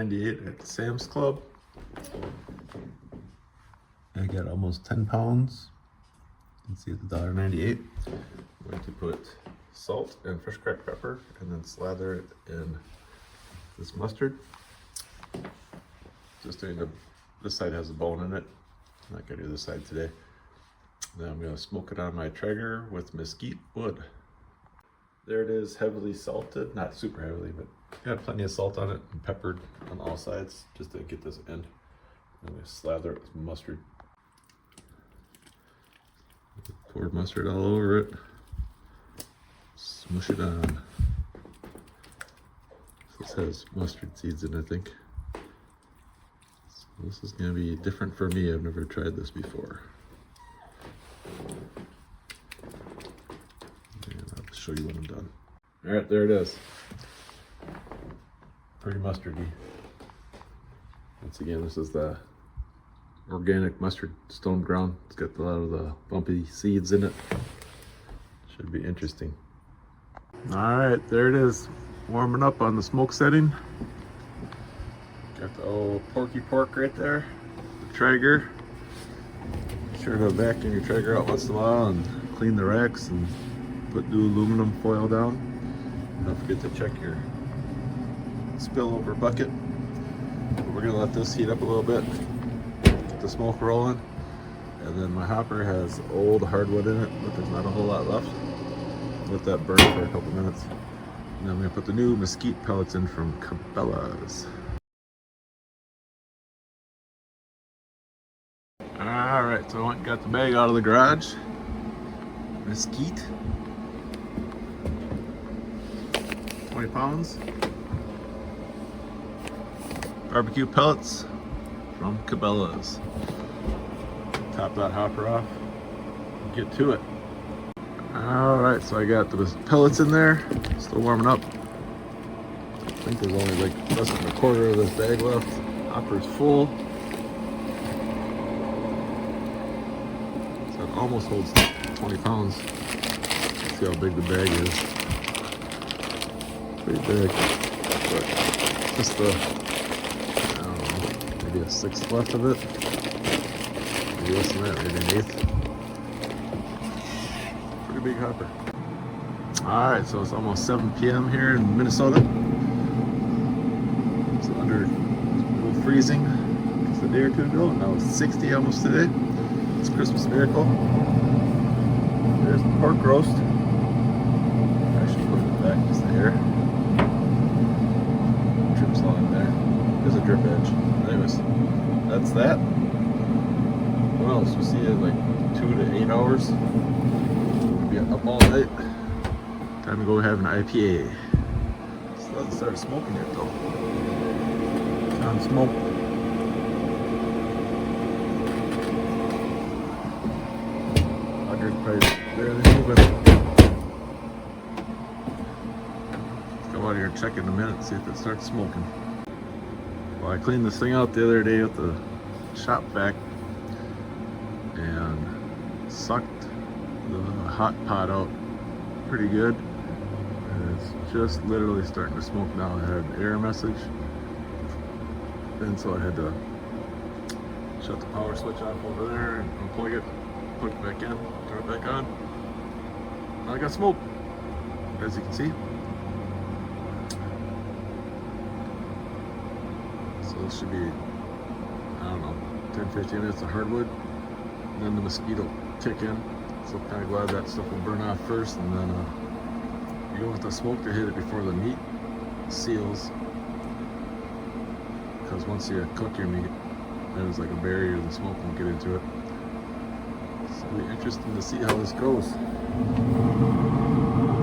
$1.98 at Sam's Club. I got almost 10 pounds. You can see it's $1.98. I'm going to put salt and fresh cracked pepper and then slather it in this mustard. Just doing this side has a bone in it. I'm not going to do this side today. Then I'm going to smoke it on my Traeger with mesquite wood. There it is, heavily salted. Not super heavily, but got plenty of salt on it and peppered on all sides just to get this in. I'm going to slather it with mustard. Pour mustard all over it. Smush it on. This has mustard seeds in it, I think. So this is going to be different for me. I've never tried this before. And I'll show you when I'm done. Alright, there it is. Pretty mustardy. Once again, this is the organic mustard, stone ground. It's got a lot of the bumpy seeds in it. Should be interesting. Alright, there it is. Warming up on the smoke setting. Got the old porky pork right there. The Traeger. Be sure to vacuum your Traeger out once in a while and clean the racks and put new aluminum foil down. Don't forget to check your spillover bucket. But we're going to let this heat up a little bit. Get the smoke rolling. And then my hopper has old hardwood in it, but there's not a whole lot left. Let that burn for a couple minutes. And then I'm going to put the new mesquite pellets in from Cabela's. Alright, so I went and got the bag out of the garage. Mesquite. 20 pounds. Barbecue pellets from Cabela's. Top that hopper off and get to it. Alright, so I got the pellets in there, still warming up. I think there's only like less than a quarter of this bag left. Hopper's full. So it almost holds 20 pounds. Let's see how big the bag is. Pretty big. But just the, I don't know, maybe a sixth left of it. Maybe less than that, maybe an eighth. Big hopper. Alright, so it's almost 7 p.m. here in Minnesota. It's under freezing just a day or two ago. Now it's 60 almost today. It's Christmas miracle. There's the pork roast. I should put it back just a hair. Drips on there. There's a drip edge. Anyways, that's that. What else? We see it like 2 to 8 hours. Up all night. Time to go have an IPA. So let's start smoking it though. On smoke. Probably barely moving. Let's go out here and check in a minute and see if it starts smoking. Well, I cleaned this thing out the other day at the shop vac and sucked the hot pot out pretty good, and it's just literally starting to smoke now. I had an error message, and so I had to shut the power switch off over there and unplug it, plug it back in, turn it back on. Now I got smoke, as you can see. So this should be, I don't know, 10-15 minutes of hardwood, and then the mosquito kick in. So I'm kind of glad that stuff will burn off first, and then you don't want the smoke to hit it before the meat seals, because once you cook your meat, there's like a barrier, the smoke won't get into it. So it'll be interesting to see how this goes.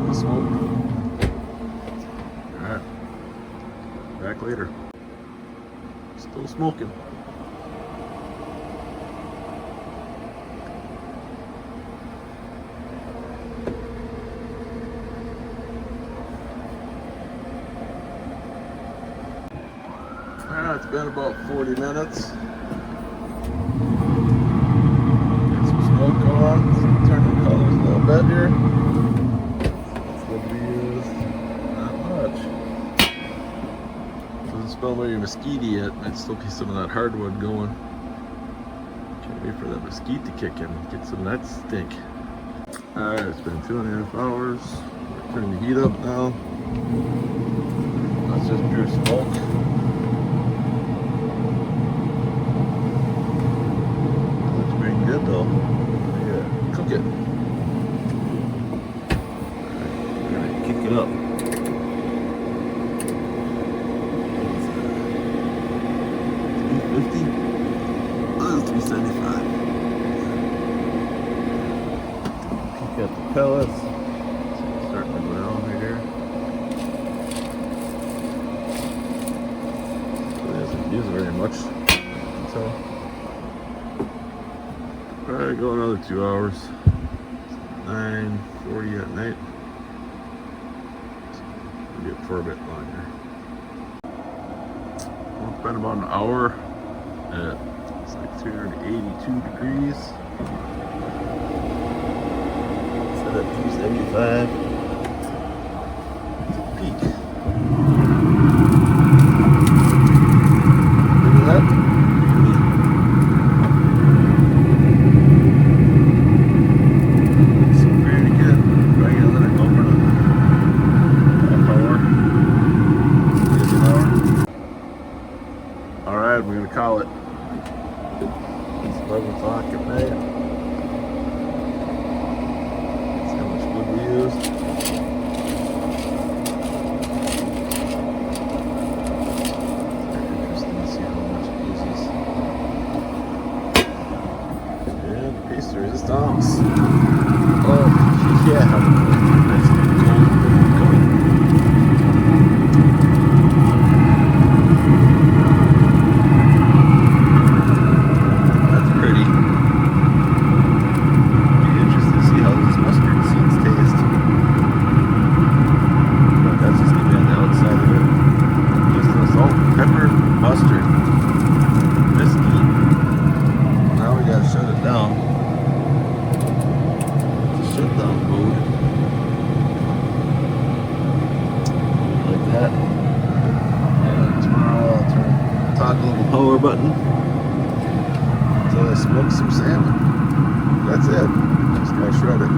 The smoke. Alright, back later. Still smoking. It's been about 40 minutes. Get some smoke going. Turn the colors a little bit here. That's what we use. Not much. Doesn't smell very mesquite yet. Might still be some of that hardwood going. Can't wait for that mesquite to kick in. Get some of that stink. Alright, it's been 2.5 hours. We're turning the heat up now. That's just pure smoke. Looks pretty good though. Yeah, cook it. Alright, we're gonna kick it up. 350? Oh, 375. Got the pellets. Starting to go down right here. It doesn't use very much. So, alright, go another 2 hours. 9:40 at night. We'll get for a bit longer. We'll spend about an hour at it's like 382 degrees. Set at 275. Peak. Look at that. It's pretty good. Probably gonna let it go for another half hour. Maybe an hour. Alright, we're gonna call it. It's 11 o'clock at night. See how much wood we used. Very interesting to see how much it uses. And the paste resistance. Oh, yeah. Nice and cold coming. Power button to smoke some salmon. That's it. Just gotta shred it.